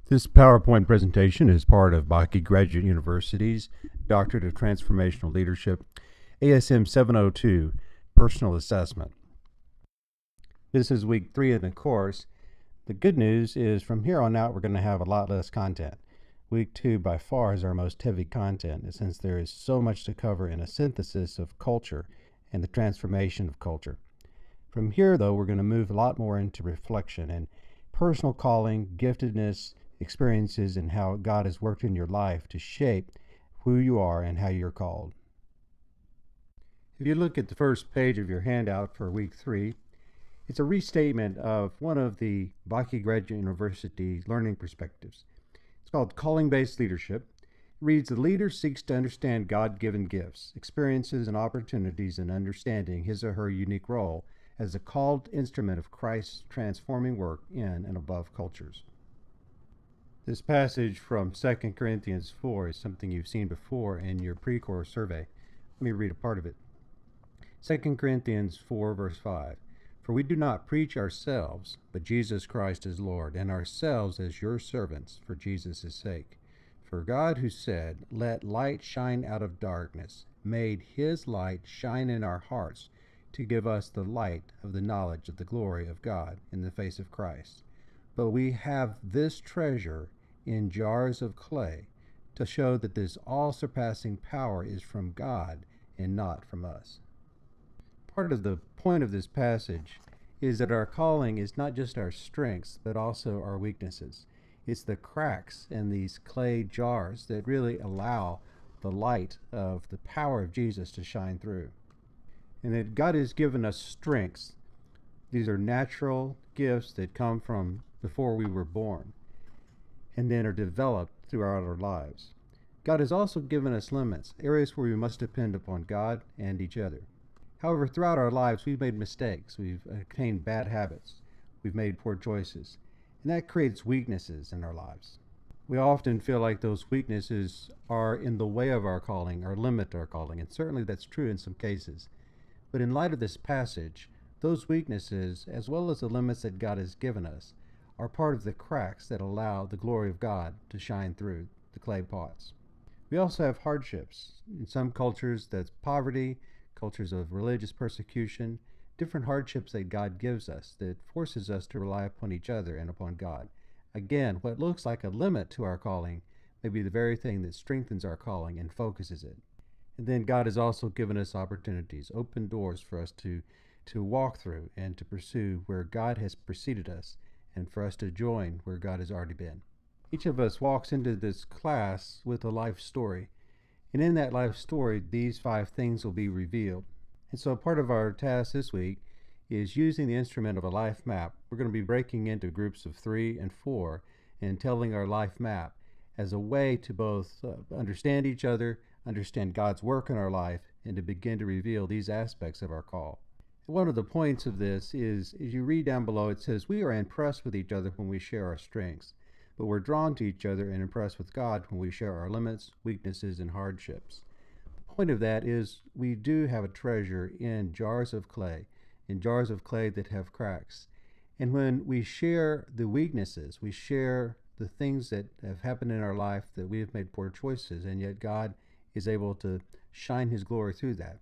This PowerPoint presentation is part of Bakke Graduate University's Doctorate of Transformational Leadership, ASM 702, Personal Assessment. This is week 3 in the course. The good news is from here on out, we're going to have a lot less content. Week 2 by far is our most heavy content, since there is so much to cover in a synthesis of culture and the transformation of culture. From here, though, we're going to move a lot more into reflection and personal calling, giftedness, experiences, and how God has worked in your life to shape who you are and how you're called. If you look at the first page of your handout for week 3, it's a restatement of one of the Bakke Graduate University learning perspectives. It's called Calling-Based Leadership. It reads, the leader seeks to understand God-given gifts, experiences, and opportunities in understanding his or her unique role as a called instrument of Christ's transforming work in and above cultures. This passage from 2 Corinthians 4 is something you've seen before in your pre-course survey. Let me read a part of it. 2 Corinthians 4 verse 5. For we do not preach ourselves, but Jesus Christ is Lord, and ourselves as your servants for Jesus' sake. For God, who said, let light shine out of darkness, made his light shine in our hearts to give us the light of the knowledge of the glory of God in the face of Christ. But we have this treasure in jars of clay to show that this all-surpassing power is from God and not from us. Part of the point of this passage is that our calling is not just our strengths, but also our weaknesses. It's the cracks in these clay jars that really allow the light of the power of Jesus to shine through. And that God has given us strengths. These are natural gifts that come from before we were born and then are developed throughout our lives. God has also given us limits, areas where we must depend upon God and each other. However, throughout our lives, we've made mistakes. We've attained bad habits. We've made poor choices. And that creates weaknesses in our lives. We often feel like those weaknesses are in the way of our calling or limit our calling, and certainly that's true in some cases. But in light of this passage, those weaknesses, as well as the limits that God has given us, are part of the cracks that allow the glory of God to shine through the clay pots. We also have hardships. In some cultures, that's poverty, cultures of religious persecution, different hardships that God gives us that forces us to rely upon each other and upon God. Again, what looks like a limit to our calling may be the very thing that strengthens our calling and focuses it. And then God has also given us opportunities, open doors for us to walk through and to pursue where God has preceded us, and for us to join where God has already been. Each of us walks into this class with a life story, and in that life story, these 5 things will be revealed. And so part of our task this week is using the instrument of a life map. We're going to be breaking into groups of 3 and 4 and telling our life map as a way to both understand each other, understand God's work in our life, and to begin to reveal these aspects of our call. One of the points of this is, as you read down below, it says, we are impressed with each other when we share our strengths, but we're drawn to each other and impressed with God when we share our limits, weaknesses, and hardships. The point of that is we do have a treasure in jars of clay that have cracks. And when we share the weaknesses, we share the things that have happened in our life that we have made poor choices, and yet God is able to shine his glory through that.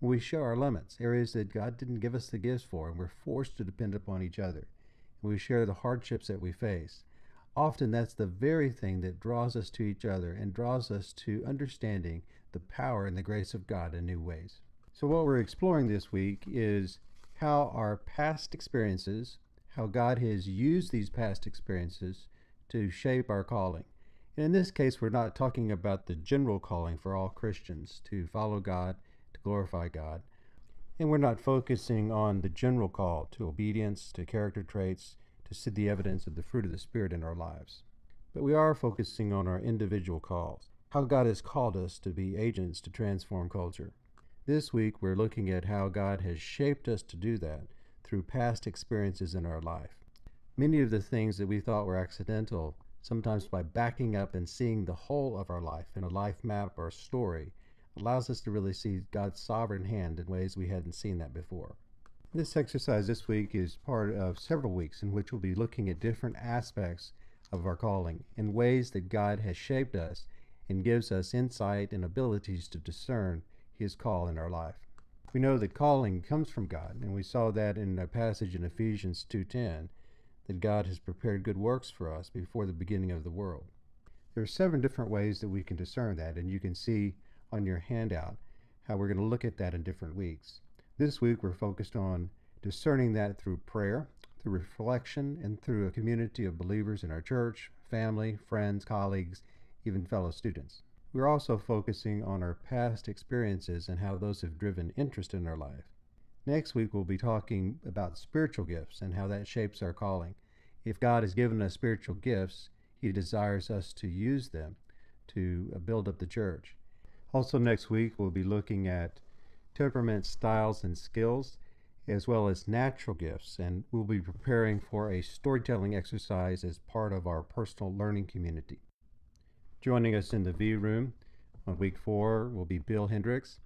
When we share our limits, areas that God didn't give us the gifts for, and we're forced to depend upon each other, and we share the hardships that we face, often that's the very thing that draws us to each other and draws us to understanding the power and the grace of God in new ways. So what we're exploring this week is how our past experiences, how God has used these past experiences to shape our calling. And in this case, we're not talking about the general calling for all Christians to follow God, to glorify God. And we're not focusing on the general call to obedience, to character traits, to see the evidence of the fruit of the Spirit in our lives. But we are focusing on our individual calls, how God has called us to be agents to transform culture. This week, we're looking at how God has shaped us to do that through past experiences in our life. Many of the things that we thought were accidental, sometimes by backing up and seeing the whole of our life in a life map or a story, allows us to really see God's sovereign hand in ways we hadn't seen that before. This exercise this week is part of several weeks in which we'll be looking at different aspects of our calling in ways that God has shaped us and gives us insight and abilities to discern His call in our life. We know that calling comes from God, and we saw that in a passage in Ephesians 2:10, that God has prepared good works for us before the beginning of the world. There are 7 different ways that we can discern that, and you can see on your handout how we're going to look at that in different weeks. This week we're focused on discerning that through prayer, through reflection, and through a community of believers in our church, family, friends, colleagues, even fellow students. We're also focusing on our past experiences and how those have driven interest in our life. Next week we'll be talking about spiritual gifts and how that shapes our calling. If God has given us spiritual gifts, He desires us to use them to build up the church. Also next week we'll be looking at temperament, styles, and skills, as well as natural gifts, and we'll be preparing for a storytelling exercise as part of our personal learning community. Joining us in the V room on week 4 will be Bill Hendricks.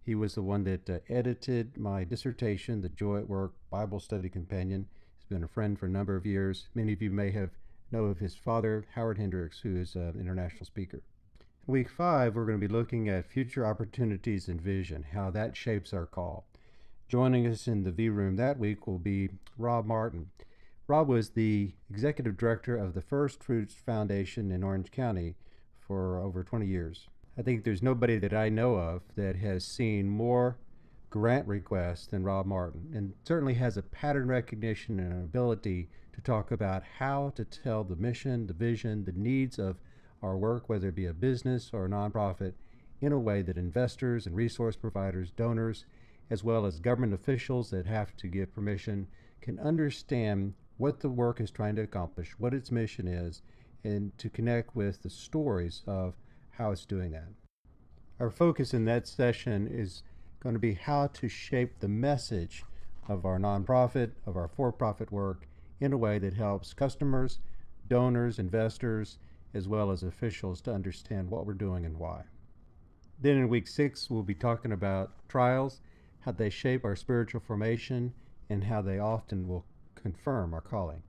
He was the one that edited my dissertation, The Joy at Work Bible Study Companion. He's been a friend for a number of years. Many of you may know of his father, Howard Hendricks, who is an international speaker. Week 5, we're going to be looking at future opportunities and vision, how that shapes our call. Joining us in the V room that week will be Rob Martin. Rob was the executive director of the First Fruits Foundation in Orange County for over 20 years. I think there's nobody that I know of that has seen more grant requests than Rob Martin, and certainly has a pattern recognition and an ability to talk about how to tell the mission, the vision, the needs of our work, whether it be a business or a nonprofit, in a way that investors and resource providers, donors, as well as government officials that have to give permission, can understand what the work is trying to accomplish, what its mission is, and to connect with the stories of how it's doing that. Our focus in that session is going to be how to shape the message of our nonprofit, of our for-profit work, in a way that helps customers, donors, investors, as well as officials to understand what we're doing and why. Then in week 6, we'll be talking about trials, how they shape our spiritual formation, and how they often will confirm our calling.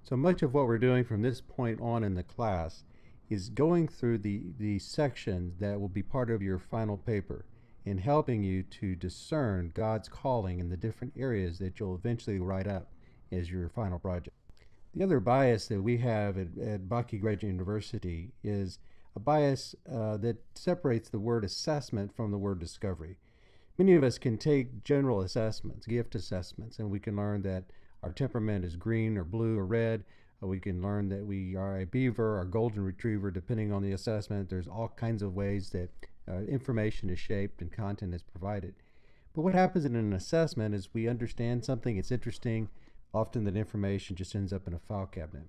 So much of what we're doing from this point on in the class is going through the sections that will be part of your final paper and helping you to discern God's calling in the different areas that you'll eventually write up as your final project. The other bias that we have at Bucky Graduate University is a bias that separates the word assessment from the word discovery. Many of us can take general assessments, gift assessments, and we can learn that our temperament is green or blue or red. We can learn that we are a beaver or golden retriever, depending on the assessment. There's all kinds of ways that information is shaped and content is provided. But what happens in an assessment is we understand something, it's interesting. Often that information just ends up in a file cabinet.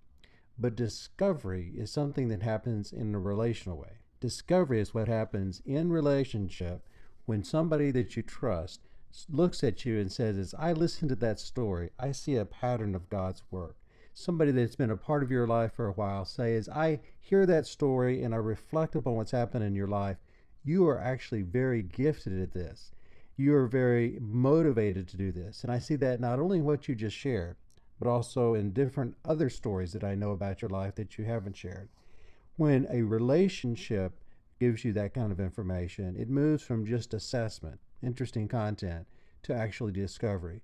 But discovery is something that happens in a relational way. Discovery is what happens in relationship when somebody that you trust looks at you and says, as I listen to that story, I see a pattern of God's work. Somebody that's been a part of your life for a while say, as I hear that story and I reflect upon what's happened in your life, you are actually very gifted at this. You are very motivated to do this. And I see that not only in what you just shared, but also in different other stories that I know about your life that you haven't shared. When a relationship gives you that kind of information, it moves from just assessment, interesting content, to actually discovery.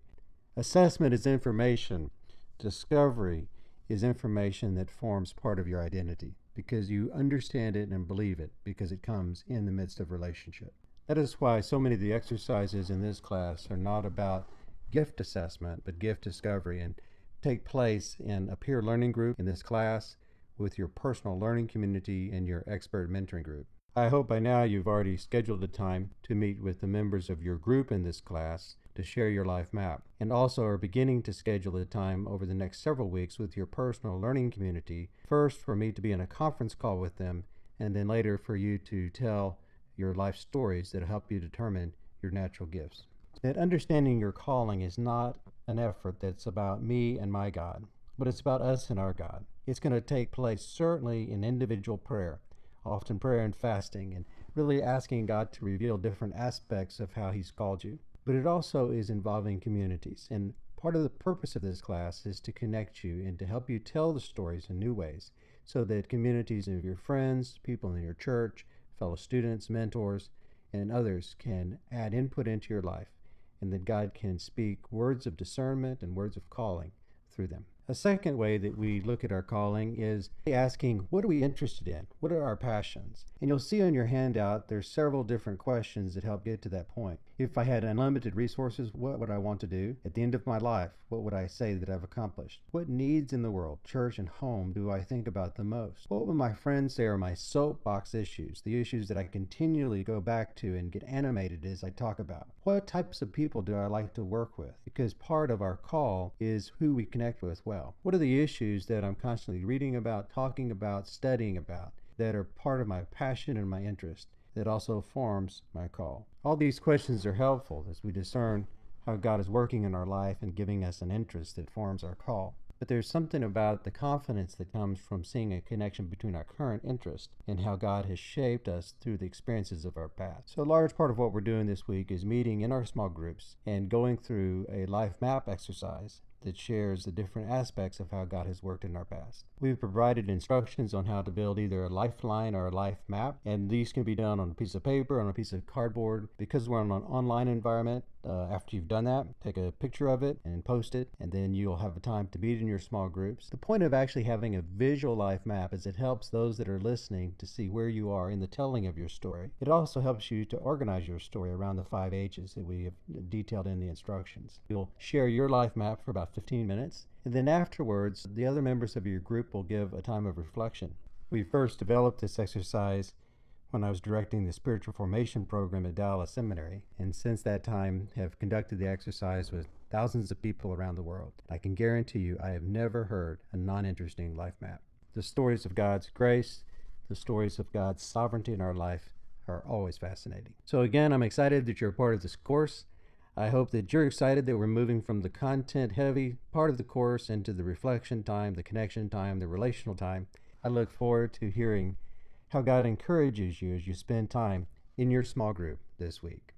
Assessment is information. Discovery is information that forms part of your identity because you understand it and believe it because it comes in the midst of relationship. That is why so many of the exercises in this class are not about gift assessment, but gift discovery, and take place in a peer learning group in this class with your personal learning community and your expert mentoring group. I hope by now you've already scheduled a time to meet with the members of your group in this class to share your life map, and also are beginning to schedule a time over the next several weeks with your personal learning community, first for me to be in a conference call with them, and then later for you to tell your life stories that help you determine your natural gifts. That understanding your calling is not an effort that's about me and my God, but it's about us and our God. It's going to take place certainly in individual prayer, often prayer and fasting, and really asking God to reveal different aspects of how He's called you. But it also is involving communities and Part of the purpose of this class is to connect you and to help you tell the stories in new ways so that communities of your friends, people in your church, fellow students, mentors, and others can add input into your life and that God can speak words of discernment and words of calling through them. A second way that we look at our calling is asking, what are we interested in? What are our passions? And you'll see on your handout, there's several different questions that help get to that point. If I had unlimited resources, what would I want to do? At the end of my life, what would I say that I've accomplished? What needs in the world, church and home, do I think about the most? What would my friends say are my soapbox issues, the issues that I continually go back to and get animated as I talk about? What types of people do I like to work with? Because part of our call is who we connect with well. What are the issues that I'm constantly reading about, talking about, studying about, that are part of my passion and my interest, that also forms my call? All these questions are helpful as we discern how God is working in our life and giving us an interest that forms our call. But there's something about the confidence that comes from seeing a connection between our current interest and how God has shaped us through the experiences of our past. So a large part of what we're doing this week is meeting in our small groups and going through a life map exercise that shares the different aspects of how God has worked in our past. We've provided instructions on how to build either a lifeline or a life map, and these can be done on a piece of paper, on a piece of cardboard. Because we're on an online environment, after you've done that, take a picture of it and post it, and then you'll have a time to meet in your small groups. The point of actually having a visual life map is it helps those that are listening to see where you are in the telling of your story. It also helps you to organize your story around the 5 H's that we have detailed in the instructions. You'll share your life map for about 15 minutes, and then afterwards, the other members of your group will give a time of reflection. We first developed this exercise when I was directing the spiritual formation program at Dallas Seminary, and since that time have conducted the exercise with thousands of people around the world. I can guarantee you I have never heard a non-interesting life map. The stories of God's grace, the stories of God's sovereignty in our life are always fascinating. So again, I'm excited that you're a part of this course. I hope that you're excited that we're moving from the content-heavy part of the course into the reflection time, the connection time, the relational time. I look forward to hearing how God encourages you as you spend time in your small group this week.